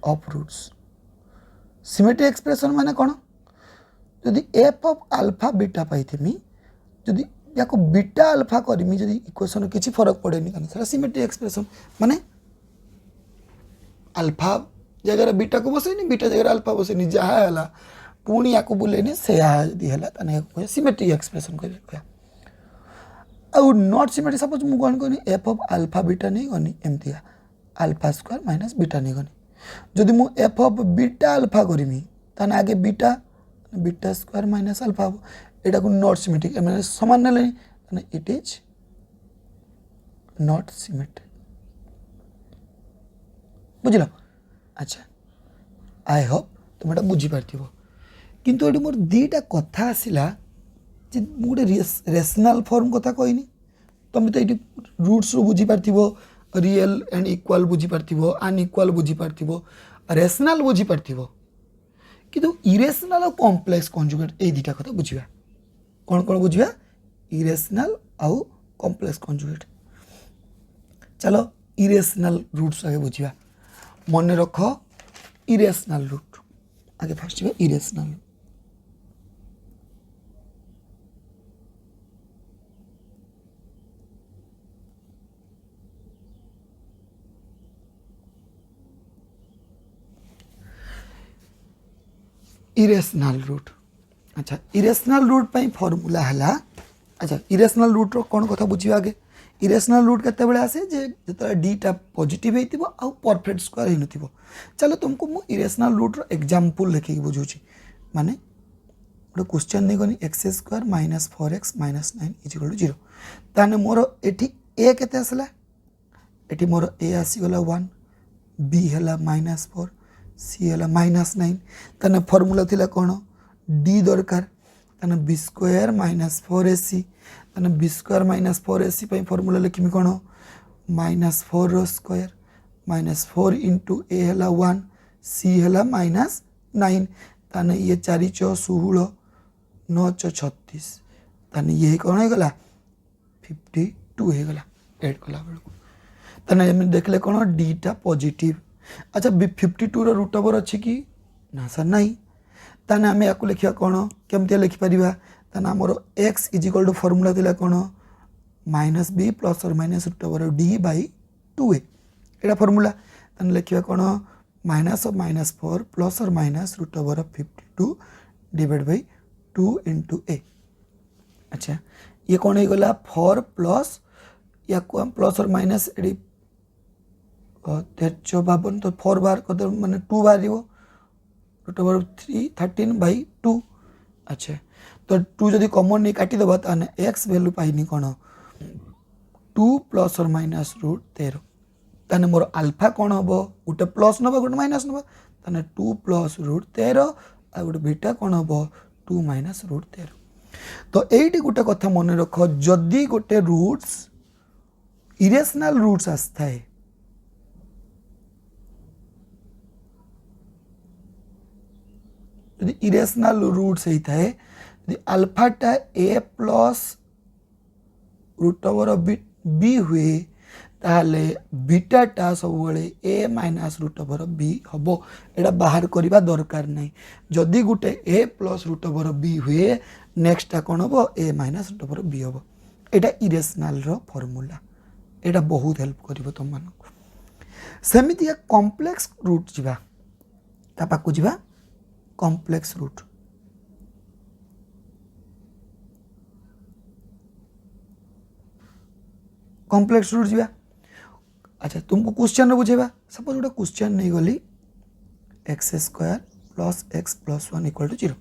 of roots symmetry expression माने कोन जदि एफ ऑफ अल्फा बीटा पाइथेमी जदि याको बीटा अल्फा करमी जदि इक्वेशन किछि फरक पड़ेनी काने सेटा सिमेट्री एक्सप्रेशन माने अल्फा जगह बीटा को बसेनी बीटा जगह अल्फा बसेनी जहा हला पुणी याको बुलेनी से यदि हला तने याको सिमेट्री एक्सप्रेशन कहबे आ नॉट सिमेट्री सपोज मु कोन कोनी एफ ऑफ अल्फा बीटा नहीं गनी एमतिया अल्फा स्क्वायर माइनस बीटा नहीं गनी जदि मु एफ ऑफ बीटा अल्फा करमी ताने आगे beta beta square minus alpha हो एटा को नॉट सिमेट्रिक माने समान नै ताने इट इज नॉट सिमेट्रिक बुझलो अच्छा आई होप तुम एटा बुझी पारथिबो किंतु एटी मोर दीटा कथा आसिला जे मोटे रेशनल फॉर्म कथा कहनी तुम तो ये रूट्स बुझी पारथिबो रियल एंड इक्वल बुझी पारथिबो अनइक्वल बुझी पारथिबो रेशनल बुझी पारथिबो किंतु इरेशनल और कॉम्प्लेक्स कंजुगेट ए दीटा कथा बुझिबा कौन कौन बुझिबा इरेशनल आउ कॉम्प्लेक्स कंजुगेट। चलो इरेशनल रूट्स आगे बुझा मन रख इरेशनल रूट आगे फर्स्ट इरेशनल इरेशनल रूट। अच्छा इरेशनल रूट पर फॉर्मूला है। अच्छा इरेशनल रूट रो कौन कथा बुझा आगे इरेशनल रूट केते आसे जे जो डीटा पॉजिटिव हो आउ परफेक्ट स्क्वायर हो न। चलो तुमको मु इरेशनल रूट रो एग्जांपल लेखिक बुझुची माने गोटे क्वेश्चन नहीं गनी x square minus 4x minus 9 is equal to 0 ताने मोर एठी ए केते आसला एठी मोर ए आसीगला 1 बी है माइनस 4 सी है माइनस 9 ताने फॉर्मूला थिला कौन डी दरकार ताने बी स्क्वायर माइनस 4ac ताने बी स्क्वायर माइनस 4ac पे फॉर्मूला लिखिमी कौन माइनस 4 रो स्क्वायर माइनस 4 इंटू ए है 1 सी है माइनस 9 ताने ये 4 चौ 16 9 चौ 36 ताने ये कौन होगा 52 होगा एड कला बेलू ताने देखले कौन डीटा पॉजिटिव। अच्छा 52 रो रूट ओवर अच्छी कि ना सर नहीं ताने आम या लिखा कौन केमती लिखिपर ताने आमर एक्स इजिकल टू फॉर्मूला थिला कौन माइनस बी प्लस और minus root over d by 2a एटा फॉर्मूला ताने लिखा कौन माइनस ऑफ माइनस 4 प्लस और minus root over 52 divide by 2 into a. अच्छा ये कौन हो गला 4 प्लस या प्लस और माइनस एडी 53 तो 4 बार कर मैंने 2 बार रूट ओवर 13 बाई 2। अच्छा तो 2 जदि कॉमन नहीं काटिदेव ताने एक्स वैल्यू पाइनी कौन 2 प्लस और माइनस रूट 13 ताने मोर अल्फा कौन हम गोटे प्लस नब गोटे माइनस नब ताने 2 प्लस रूट 13 आ गोटे बीटा कौन हम 2 माइनस रूट 13। तो यही गोटे कथा मन रख जदि गोटे रूट्स इरेशनल रूट्स आसए यदि इरेशनल रूट्स होता है यदि अल्फाटा ए प्लस रूट ओवर बी हुए ताहले बीटाटा सब ए माइनस रूट ओवर बी हम एटा बाहर करवा दरकार नहीं। जदि गोटे ए प्लस रूट ओवर बी हुए नेक्स्टा कौन हम ए माइनस रूट ओवर बी हम एटा इरेशनल रो फॉर्मूला एटा बहुत हेल्प करिवो तुम मानक। सेमितिया कॉम्प्लेक्स रूट जीवा ता पाकु जीवा कॉम्प्लेक्स रूट कॉम्प्लेक्स रूट जीवा। अच्छा तुमको क्वेश्चन बुझेबा सपोज गोटे क्वेश्चन नहीं गली x square plus x plus 1 equal to 0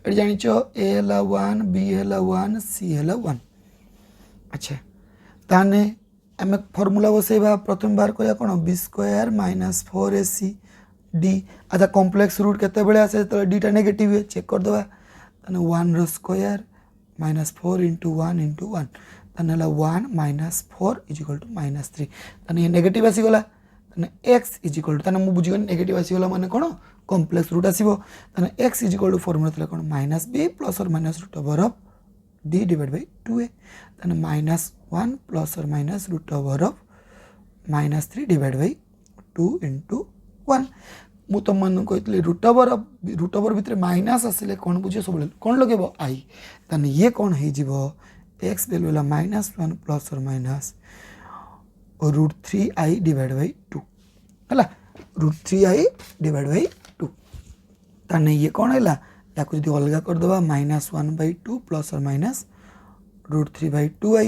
ये जानिच ए है 1 बी है 1 सी है 1। अच्छा ताने आम फॉर्मूला बसैबा प्रथम बार कह कौन b square minus 4ac D. अच्छा कॉम्प्लेक्स रूट केते आसे तो डीटा नेगेटिव है चेक करदे ताने 1 रो स्क्वायर माइनस 4 इंटू 1 इंटू 1 ताने 1 माइनस 4 इजिकल टू माइनस 3 ताने ये नेगेटिव आसीगला ताने एक्स इजिकल टू ताने मु बुझिगनी नेगेटिव आसीगला माने कौन कॉम्प्लेक्स रूट आसीबो ताने एक्स इजिकल टू फॉर्मूला थिला कौन माइनस बी प्लस और minus root over of D divide by 2a ताने माइनस 1 प्लस और minus root over of minus 3 divide by 2 into 1। मु तुम मन कही रूट ओवर भितर माइनस आसिले कौन बुझे सब कौन लगे आई ताने ये कौन हो एक्स वैल्यू है माइनस 1 प्लस और minus root 3i divide by 2 है रूट 3i डिवाइड बाई 2 ताने ये कौन है या जो अलग करदे माइनस 1 बाई 2 प्लस और माइनस रूट 3 बाई 2i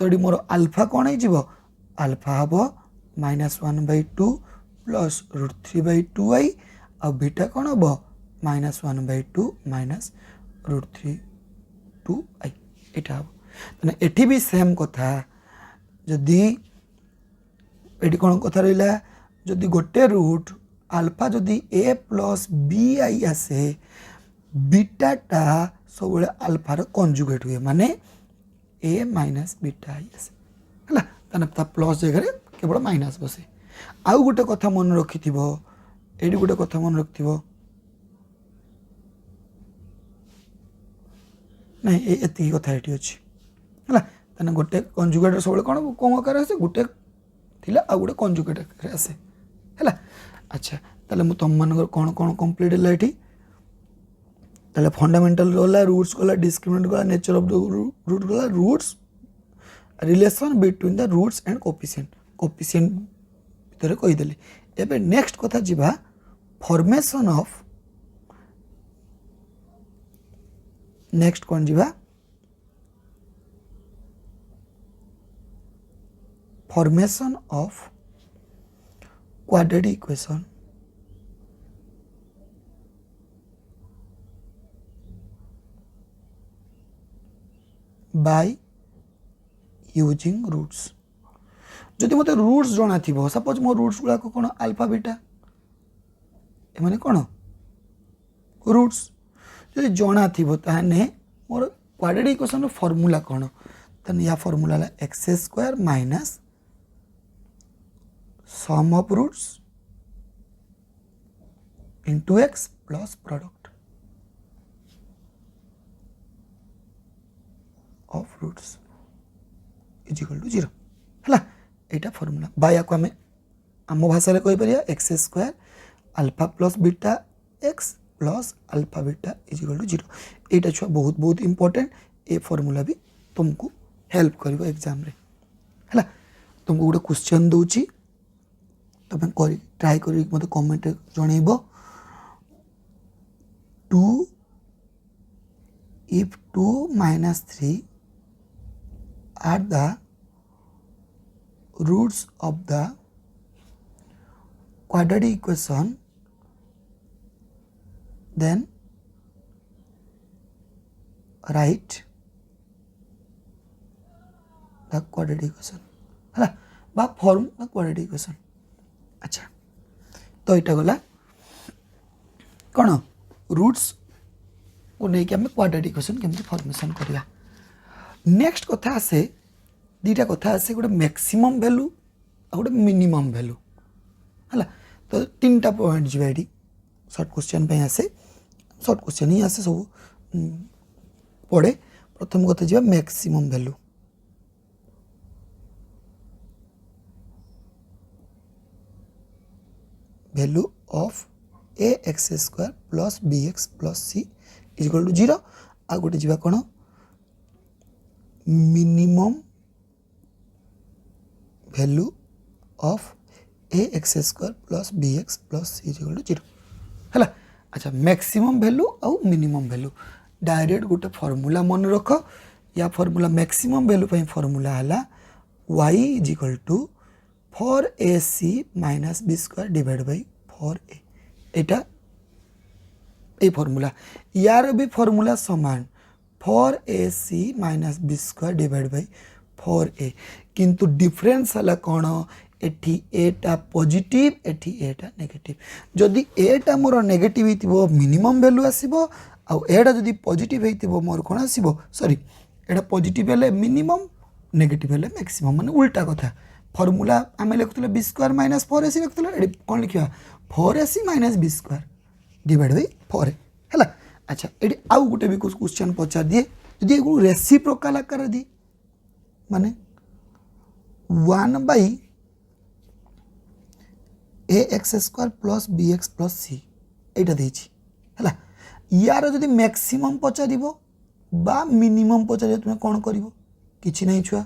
तो ये मोर अल्फा कौन हो अल्फा हम minus 1 by 2 plus root 3 by 2i आ बीटा कौन हम minus 1 by 2 minus root 3 2i यहाँ हम एटी भी सेम कथा जदि ये कौन कथा रहा जदि गोटे रूट अल्फा जदि ए प्लस बी आई आसे बीटाटा सब अल्फार कंजुगेट हुए माने ए माइनस बीटा आई आसे है प्लस जगह केवल माइनस बसे। आउ गोटे कथा मन रखि ये गोटे कथा मन रखि नहीं ये कथा ये अच्छी है ताने गोटे कंजुगेट सब कौन कौन आकार आसे गोटे थिला आ गोटे कंजुगेट आकार आसे है। अच्छा ताले मु तुम मान कौन कौन कंप्लीट है ये ताले फंडामेंटल गला रूट्स गला डिस्क्रिमिनेंट गला नेचर ऑफ द रूट गला roots relation between the roots and coefficient भितर कहीदेली। एबे नेक्स्ट कथा जीवा फॉर्मेशन ऑफ नेक्स्ट कौन जीवा formation of quadratic equation by using roots. जदि मत रूट्स जना थी सपोज मो रूट्स गुड़ाक कौन अल्फा बीटा एमाने कौन रूट्स जदि जना थी ताने मोर क्वाड्रेटिक इक्वेशन फॉर्मूला कौन ताने या फॉर्मूला है x square minus sum of roots into x plus product of roots is equal to 0 है। यहाँ फॉर्मूला बाया को आम आम भाषा कही पार x square alpha plus beta x plus alpha beta is equal to 0। यहाँ छुआ बहुत बहुत इंपोर्टेंट ये फॉर्मूला भी तुमको हेल्प कर एग्जाम रे है। तुमको गोटे क्वेश्चन दूची तुम ट्राई कर मत comment जनइब 2 if 2 minus 3 are the roots of the quadratic equation then write the quadratic equation है बा फॉर्म द क्वाड्रेटिक इक्वेशन। अच्छा तो यहाँ गला कौन रूट्स को लेकिन आम क्वाड्रेटिक इक्वेशन केमती फॉर्मेशन करिया। नेक्स्ट कथा आसे दीटा कथा आसे गोटे मैक्सिमम वैल्यू आ गोटे मिनिमम वैल्यू है। तो 3टा पॉइंट जी ये सर्ट क्वेश्चन पे आसे सर्ट क्वेश्चन ही आसे सब पढ़े। प्रथम कथा जी maximum value value of a x square plus b x plus c is equal to 0 आ गोटे जी कौन minimum value of a x square plus b x plus c is equal to 0 है। अच्छा मैक्सिमम वैल्यू आउ minimum value direct गोटे formula मन रख या फॉर्मूला मैक्सिमम वैल्यू पे फॉर्मूला है y is equal to 4ac minus b square divide by 4a एटा ए फॉर्मूला यार भी फॉर्मूला समान 4ac minus b square divide by 4a किंतु डिफरेंस है कौन एटी एटा पॉजिटिव एटी एटा नेगेटिव जदि एटा मोर नेगेटिव हो मिनिमम वैल्यू आसीबो आ एटा जदि पॉजिटिव हो मोर कौन आसीबो सॉरी एटा पॉजिटिव है मिनिमम नेगेटिव है मैक्सिमम माने उल्टा कथा फॉर्मूला आम लिखुले बी स्क्वायर माइनस 4ac लिखुले कौन लिखा 4ac minus b square divide by 4a है। अच्छा ये आउ गोटे भी कुछ क्वेश्चन पचार दिए यदि रेसिप्रोकाल आकार दिए माने 1 by a x square plus b x plus c यहाँ है यार जदि मैक्सिमम पचार बा मिनिमम पचार तुम कौन कर कि नहीं छुआ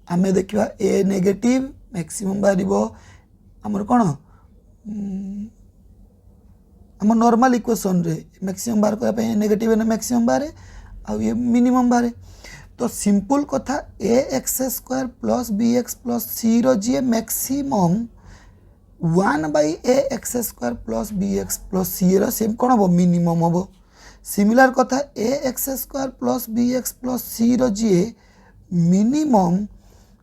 आम देखा ए नेगेटिव मैक्सिमम बाहर आमर कौन आम नॉर्मल इक्वेशन रे मैक्सिमम बाहर करने नेगेटिव है मैक्सिमम बाहर आ ये मिनिमम बाहर तो सिंपल कथा a x square plus b x plus c री maximum 1 by a x square plus b x plus c same कौन हम मिनिमम हम सिमिलर कथा a x square plus b x plus c री minimum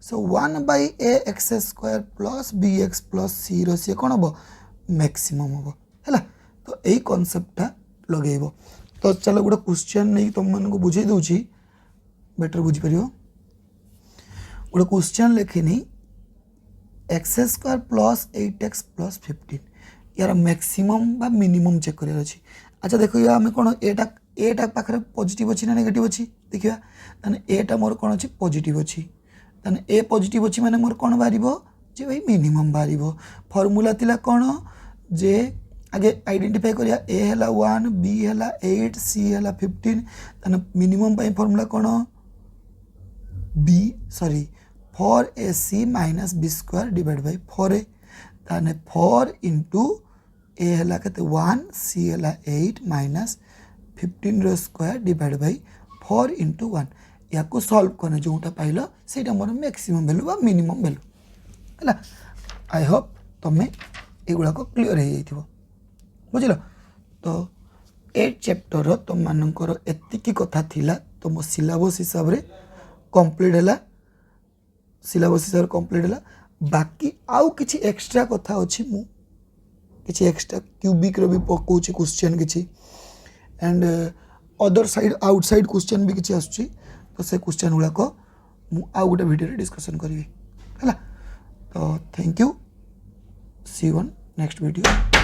so 1 by a x square plus b x plus c c कौन हम maximum हम है। तो यही कॉन्सेप्टा लगेब तो चलो गोटे क्वेश्चन नहीं तुम मानक बुझे दूची बेटर बुझीपर गोटे क्वेश्चन लिखिनी x square plus 8x plus 15 यार मैक्सिमम बा मिनिमम चेक करार अच्छी। अच्छा देखो आम कौन एटा पाखे पॉजिटिव अच्छी ना नेगेटिव अच्छी देखिए ताने एटा मोर कौन अच्छी पॉजिटिव अच्छी ताने ए पॉजिटिव अच्छी माने मोर कौन बाहर जे भाई मिनिमम बाहर फॉर्मूला थिला कौन जे आगे आइडेंटिफाई करिया ए है 1 बी है 8 सी है 15 ताने मिनिमम पाई फॉर्मूला कौन b sorry 4ac minus b square divide by 4a ताने 4 इंटू ए है के 1 सी है 8 माइनस 15 रो स्क्वायर डिवाइड बाय 4 इंटू 1 या को सॉल्व करने जोटा पाइल से मोर मैक्सिमम वैल्यू बा मिनिमम वैल्यू है। आई होप तुम्हें एगुड़ा क्लीयर हो जाइए बुझल। तो ए चैप्टर तुम मानकर एतिकी कथा थिला तो मो सिलेबस हिसाब रे कंप्लीट है सिलेबस हिसाब से कंप्लीट है। बाकी आउ किछि एक्स्ट्रा कथा अच्छी मु किछि एक्स्ट्रा क्यूबिक रो भी पकाउछि क्वेश्चन किछि and other side outside question भी किछि आसुछि तो से क्वेश्चन गुड़ाक मु आउ गोटे वीडियो रे डिस्कशन करी है। तो thank you see you on next video.